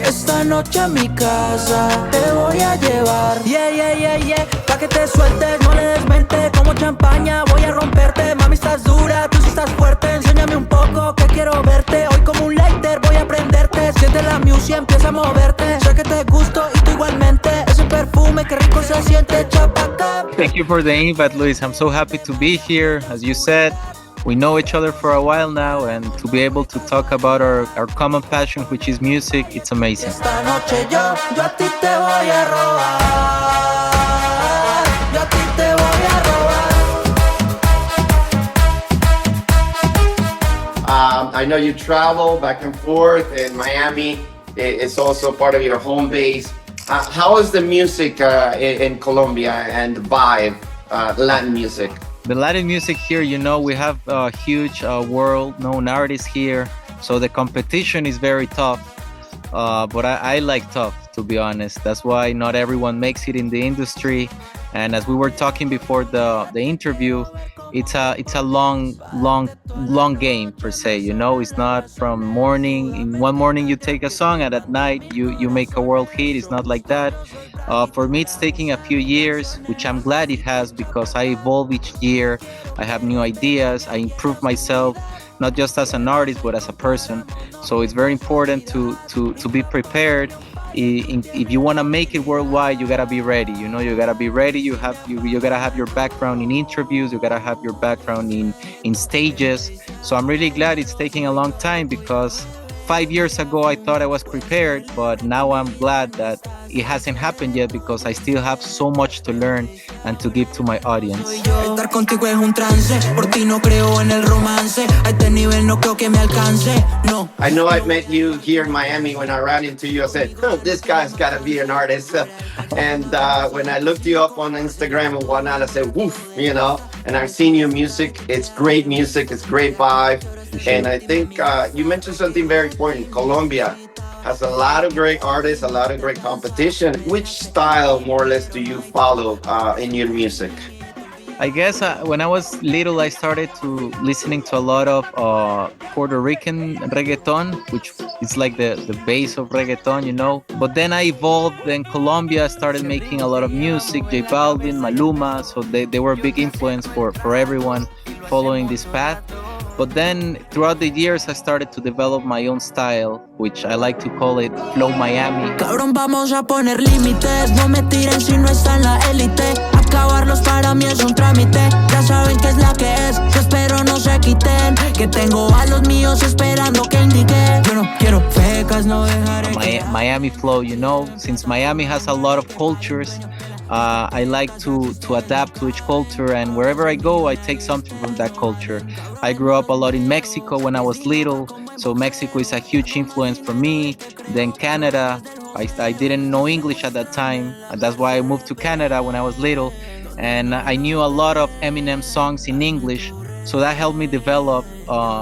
Esta noche en mi casa te voy a llevar. Yeah, yeah, yeah, yeah. Pa' que te sueltes, no le des mente. Como champaña voy a romperte. Mami, estás dura, tú sí estás fuerte. Enséñame un poco que quiero verte. Hoy como un lighter voy a prenderte. Siente la music, empieza a moverte. Sé que te gusto y tú igualmente. Ese perfume, qué rico se siente. Chapaca. Thank you for the invite, Luis. I'm so happy to be here. As you said, we know each other for a while now, and to be able to talk about our common passion, which is music, it's amazing. Esta noche yo a ti te voy a robar. Yo a ti te voy a robar. I know you travel back and forth in Miami. It's also part of your home base. How is the music in Colombia and the vibe, Latin music? The Latin music here, you know, we have a huge world-known artists here, so the competition is very tough. But I like tough, to be honest. That's why not everyone makes it in the industry. And as we were talking before the interview, it's a long game per se. You know, it's not from morning. In one morning you take a song, and at night you make a world hit. It's not like that. For me, it's taking a few years, which I'm glad it has, because I evolve each year. I have new ideas. I improve myself, not just as an artist, but as a person. So it's very important to be prepared. If you want to make it worldwide, you gotta be ready. You know, you gotta be ready. You gotta have your background in interviews. You gotta have your background in stages. So I'm really glad it's taking a long time, because 5 years ago I thought I was prepared, but now I'm glad that it hasn't happened yet, because I still have so much to learn and to give to my audience. Estar contigo es un trance, por ti no creo en el romance. A este nivel no creo que me alcance, no. I know I met you here in Miami. When I ran into you, I said, oh, this guy's got to be an artist. And when I looked you up on Instagram and whatnot, I said, woof, you know. And I've seen your music. It's great music. It's great vibe. And I think you mentioned something very important. Colombia has a lot of great artists, a lot of great competition. Which style, more or less, do you follow in your music? I guess when I was little, I started to listening to a lot of Puerto Rican reggaeton, which is like the base of reggaeton, you know. But then I evolved. Then Colombia started making a lot of music. J Balvin, Maluma, so they were a big influence for everyone following this path. But then throughout the years, I started to develop my own style, which I like to call it Flow Miami. Cabrón, vamos a poner límites. No me tiren si no está en la élite. Acabarlos para mí es un trámite. Ya saben qué es la que es. Yo espero no se quiten. Que tengo a los míos esperando que indique. Yo no quiero fecas, no dejaré. Miami flow, you know, since Miami has a lot of cultures, I like to adapt to each culture, and wherever I go, I take something from that culture. I grew up a lot in Mexico when I was little, so Mexico is a huge influence for me. Then Canada, I didn't know English at that time, and that's why I moved to Canada when I was little, and I knew a lot of Eminem songs in English, so that helped me develop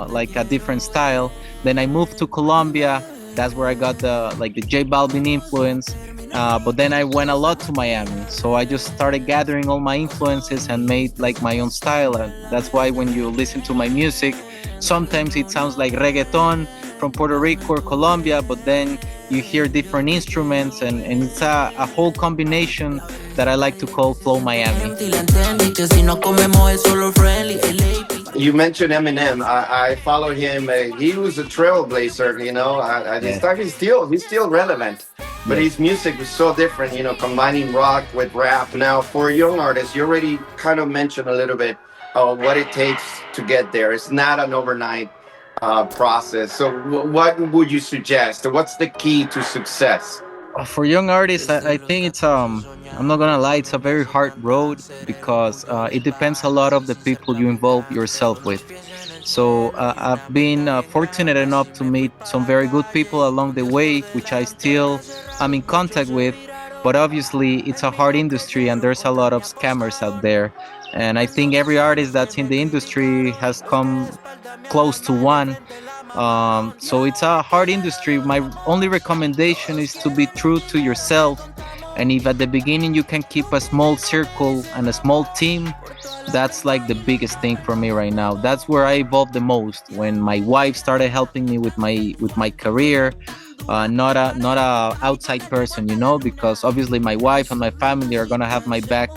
like a different style. Then I moved to Colombia. That's where I got the J Balvin influence. But then I went a lot to Miami, so I just started gathering all my influences and made like my own style. And that's why when you listen to my music, sometimes it sounds like reggaeton from Puerto Rico or Colombia, but then you hear different instruments, and it's a whole combination that I like to call Flow Miami. You mentioned Eminem. I follow him. He was a trailblazer, you know. He's still relevant. But his music was so different, you know, combining rock with rap. Now, for a young artist, you already kind of mentioned a little bit of what it takes to get there. It's not an overnight process. So what would you suggest? What's the key to success? For young artists, I think it's I'm not gonna lie, it's a very hard road, because it depends a lot of the people you involve yourself with. So I've been fortunate enough to meet some very good people along the way, which I still am in contact with. But obviously, it's a hard industry, and there's a lot of scammers out there. And I think every artist that's in the industry has come close to one. So it's a hard industry. My only recommendation is to be true to yourself. And if at the beginning you can keep a small circle and a small team, that's like the biggest thing for me right now. That's where I evolved the most. When my wife started helping me with my career, not a outside person, because obviously my wife and my family are gonna have my back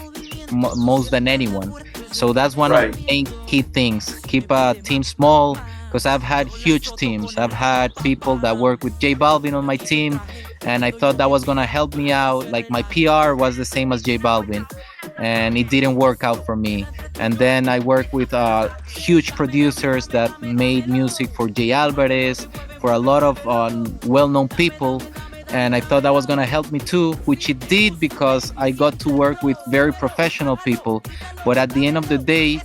most than anyone. So that's one of Right. the main key things. Keep a team small, because I've had huge teams. I've had people that work with J Balvin on my team, and I thought that was gonna help me out. Like my PR was the same as J Balvin, and it didn't work out for me. And then I worked with huge producers that made music for Jay Alvarez, for a lot of well-known people, and I thought that was gonna help me too, which it did, because I got to work with very professional people. But at the end of the day,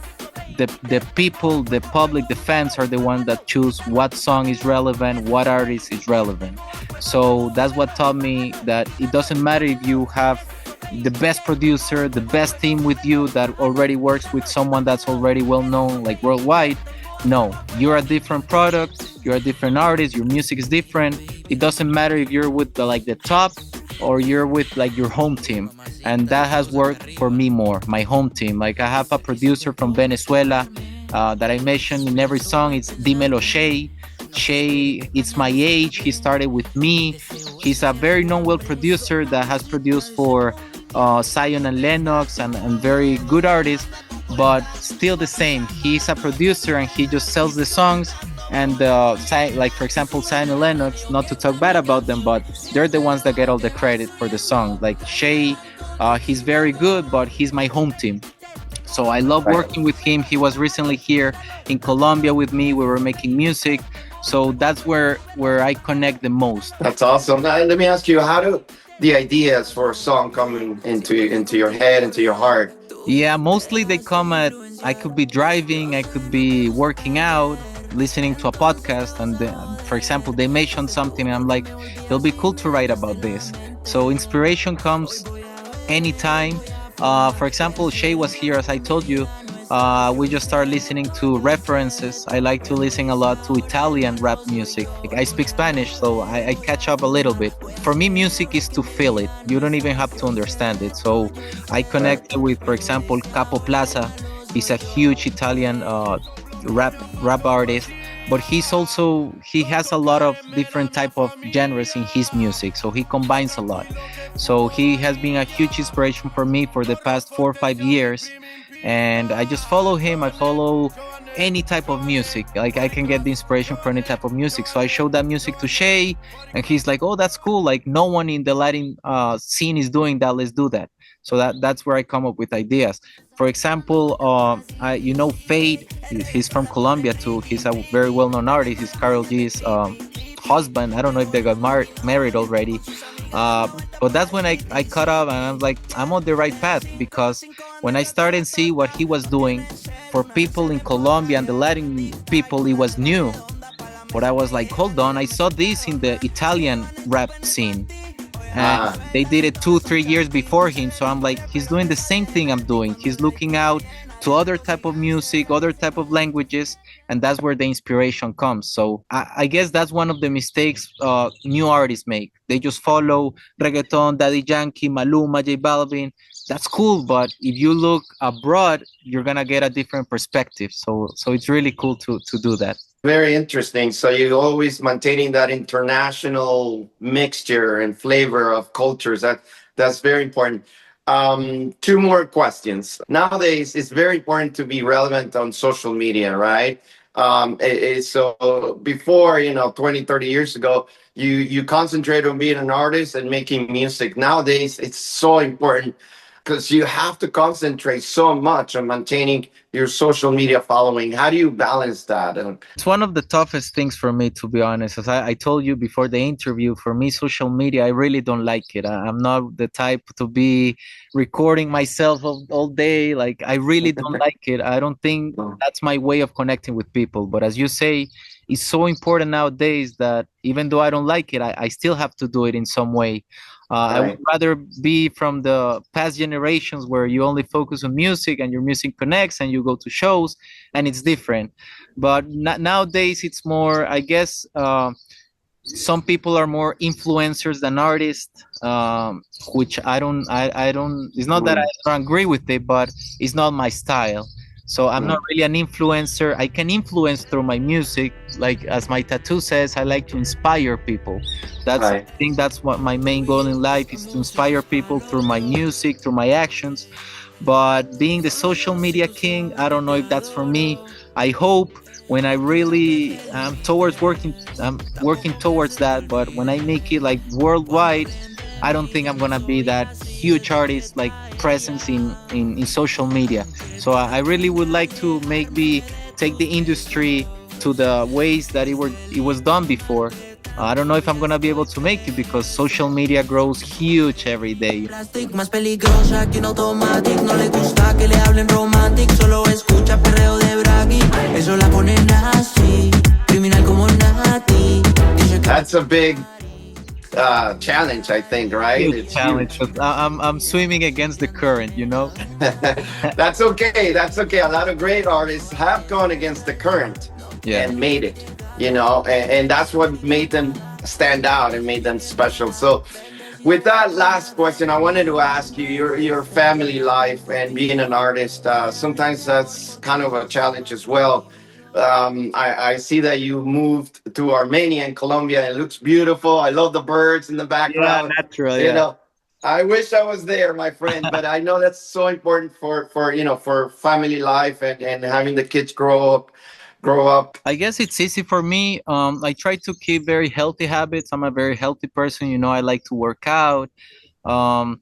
the people, the public, the fans are the ones that choose what song is relevant, what artist is relevant. So that's what taught me that it doesn't matter if you have the best producer, the best team with you that already works with someone that's already well known, like worldwide. No, you're a different product, you're a different artist, your music is different. It doesn't matter if you're with the top, or you're with like your home team. And that has worked for me more, my home team. Like I have a producer from Venezuela that I mentioned in every song. It's Dimelo Shay. Shay, it's my age. He started with me. He's a very known well producer that has produced for Zion and Lennox, and very good artist, but still the same. He's a producer and he just sells the songs. And like for example, Zion and Lennox, not to talk bad about them, but they're the ones that get all the credit for the song. Like Shay, he's very good, but he's my home team. So I love working with him. He was recently here in Colombia with me. We were making music. So that's where I connect the most. That's awesome. Now, let me ask you, how do the ideas for a song come into your head, into your heart? Yeah, mostly they come at, I could be driving, I could be working out, listening to a podcast, and for example, they mention something, and I'm like, it'll be cool to write about this. So inspiration comes anytime. For example, Shay was here, as I told you. We just started listening to references. I like to listen a lot to Italian rap music. Like, I speak Spanish, so I catch up a little bit. For me, music is to feel it. You don't even have to understand it. So I connected with, for example, Capo Plaza. He's a huge Italian rap artist, but he has a lot of different type of genres in his music, so he combines a lot. So he has been a huge inspiration for me for the past 4 or 5 years, and I just follow him. I follow any type of music. Like I can get the inspiration for any type of music. So I showed that music to Shay, and he's like, "Oh, that's cool. Like no one in the Latin scene is doing that. Let's do that." So that's where I come up with ideas. For example, Fade. He's from Colombia too. He's a very well-known artist. He's Karol G's husband. I don't know if they got married already. But that's when I caught up, and I'm like, I'm on the right path, because when I started to see what he was doing for people in Colombia and the Latin people, it was new. But I was like, hold on, I saw this in the Italian rap scene. And they did it 2-3 years before him. So I'm like, he's doing the same thing I'm doing. He's looking out to other type of music, other type of languages, and that's where the inspiration comes. So I guess that's one of the mistakes new artists make. They just follow reggaeton, Daddy Yankee, Maluma, J Balvin. That's cool, but if you look abroad, you're gonna get a different perspective. So it's really cool to do that. Very interesting. So you're always maintaining that international mixture and flavor of cultures. That's very important. Two more questions. Nowadays, it's very important to be relevant on social media, right? So before, 20, 30 years ago, you concentrate on being an artist and making music. Nowadays, it's so important because you have to concentrate so much on maintaining your social media following. How do you balance that? It's one of the toughest things for me, to be honest. As I told you before the interview, for me, social media, I really don't like it. I'm not the type to be recording myself all day. Like, I really don't like it. I don't think that's my way of connecting with people. But as you say, it's so important nowadays that even though I don't like it, I still have to do it in some way. I would rather be from the past generations where you only focus on music and your music connects and you go to shows and it's different. But nowadays it's more, I guess, some people are more influencers than artists, which I don't, it's not that I don't agree with it, but it's not my style. So I'm not really an influencer. I can influence through my music, like as my tattoo says, I like to inspire people. That's I Right. think that's what my main goal in life is, to inspire people through my music, through my actions. But being the social media king, I don't know if that's for me. I hope when I really I'm working towards that. But when I make it like worldwide, I don't think I'm gonna be that huge artist like presence in social media. So I really would like to maybe take the industry to the ways that it was done before. I don't know if I'm gonna be able to make it because social media grows huge every day. Plastic más peligrosa que un automatic. No le gusta que le hablen romantic. Solo escucha perreo de Bragi. Eso la pone nasty. Criminal como Nati. That's a big challenge, I think, right? Huge It's challenge. huge. But I'm swimming against the current, you know. That's okay. That's okay. A lot of great artists have gone against the current Yeah. and made it, you know, and that's what made them stand out and made them special. So, with that last question, I wanted to ask you your family life and being an artist. Sometimes that's kind of a challenge as well. I see that you moved to Armenia and Colombia. It looks beautiful. I love the birds in the Yeah, background. natural. You Yeah. know, I wish I was there, my friend. But I know that's so important for for family life and having the kids grow up. I guess it's easy for me. I try to keep very healthy habits. I'm a very healthy person. You know, I like to work out. Um,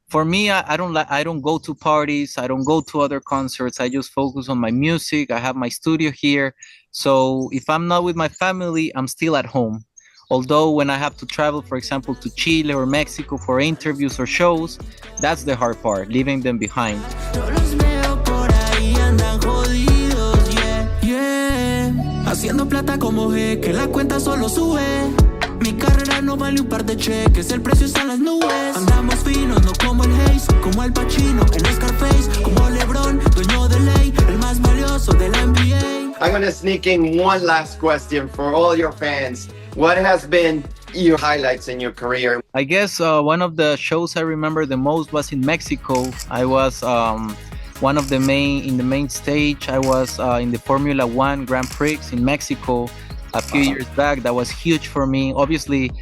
for me, I don't go to parties. I don't go to other concerts. I just focus on my music. I have my studio here. So if I'm not with my family, I'm still at home. Although when I have to travel, for example, to Chile or Mexico for interviews or shows, that's the hard part, leaving them behind. Yo los veo por ahí andan jodidos, yeah, yeah. Haciendo plata como G, que la cuenta solo sube. Mi carrera no vale un par de cheques, el precio está en las nubes. Andamos finos, no como el Hayes, como el Pacino, el Scarface, como LeBron, dueño de ley, el más valioso de la NBA. I'm gonna sneak in one last question for all your fans. What has been your highlights in your career? I guess one of the shows I remember the most was in Mexico. I was one of the main stage. I was in the Formula One Grand Prix in Mexico a few years back. That was huge for me. Obviously,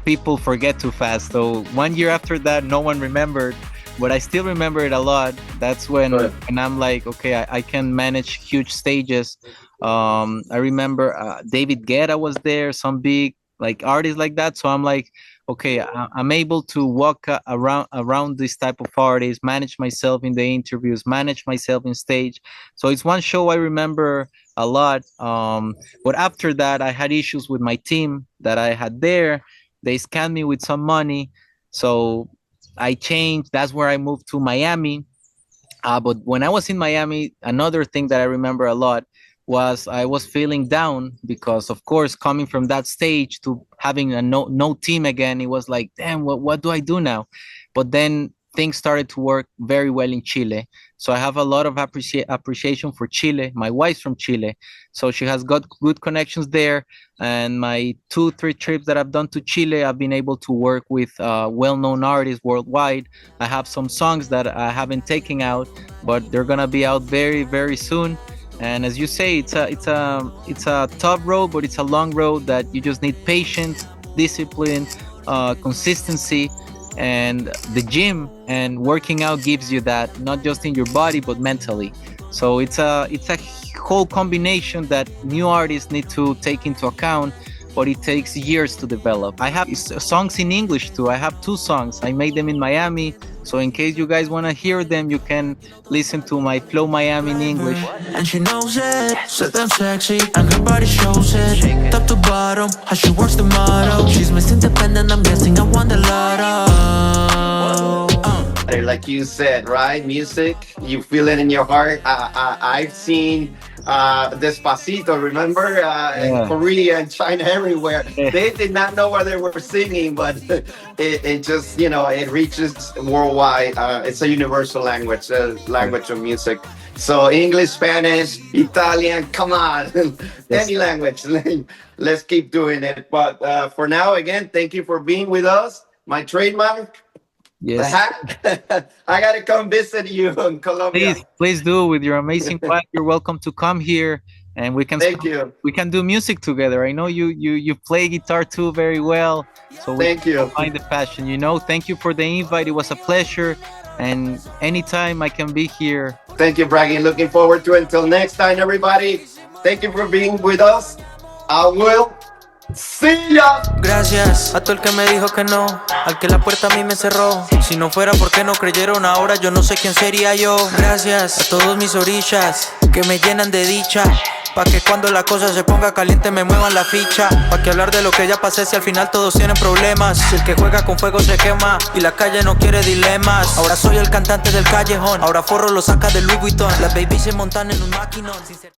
people forget too fast. So 1 year after that, no one remembered, but I still remember it a lot. That's when I'm like, okay, I can manage huge stages. I remember David Guetta was there, some big like artists like that. So I'm like, okay, I'm able to walk around this type of artists, manage myself in the interviews, manage myself in stage. So it's one show I remember a lot. But after that, I had issues with my team that I had there. They scammed me with some money, so I changed. That's where I moved to Miami. But when I was in Miami, another thing that I remember a lot was I was feeling down because, of course, coming from that stage to having a no team again, it was like, damn, what do I do now? But then things started to work very well in Chile. So I have a lot of appreciation for Chile. My wife's from Chile, so she has got good connections there. And my 2-3 trips that I've done to Chile, I've been able to work with well-known artists worldwide. I have some songs that I haven't taken out, but they're gonna be out very, very soon. And as you say, it's a tough road, but it's a long road that you just need patience, discipline, consistency, and the gym and working out gives you that, not just in your body but mentally. So it's a whole combination that new artists need to take into account, but it takes years to develop. I have songs in English too. I have 2 songs. I made them in Miami. So in case you guys want to hear them, you can listen to my Flow Miami in English. And she knows it, so damn sexy, and her body shows it. Top to bottom, how she works the model. She's Miss Independent, I'm guessing I won the lotto. Like you said, right? Music, you feel it in your heart. I've seen Despacito, remember? In Korea and China, everywhere. They did not know what they were singing, but it just, it reaches worldwide. It's a universal language, language of music. So English, Spanish, Italian, come on, any language. Let's keep doing it. But for now, again, thank you for being with us. My trademark. Yes. I gotta come visit you in Colombia. Please do. With your amazing wife, you're welcome to come here, and Thank you. we can do music together. I know you play guitar too very well, so we Thank can you. find the passion. Thank you for the invite. It was a pleasure, and anytime I can be here. Thank you, Bragi. Looking forward to it. Until next time, everybody. Thank you for being with us. I will see ya. Gracias a todo el que me dijo que no, al que la puerta a mí me cerró. Si no fuera porque no creyeron ahora, yo no sé quién sería yo. Gracias a todos mis orillas que me llenan de dicha, pa' que cuando la cosa se ponga caliente me muevan la ficha. Pa' que hablar de lo que ya pasé si al final todos tienen problemas. Si el que juega con fuego se quema y la calle no quiere dilemas. Ahora soy el cantante del callejón, ahora forro lo saca de Louis Vuitton. Las babies se montan en un maquinón.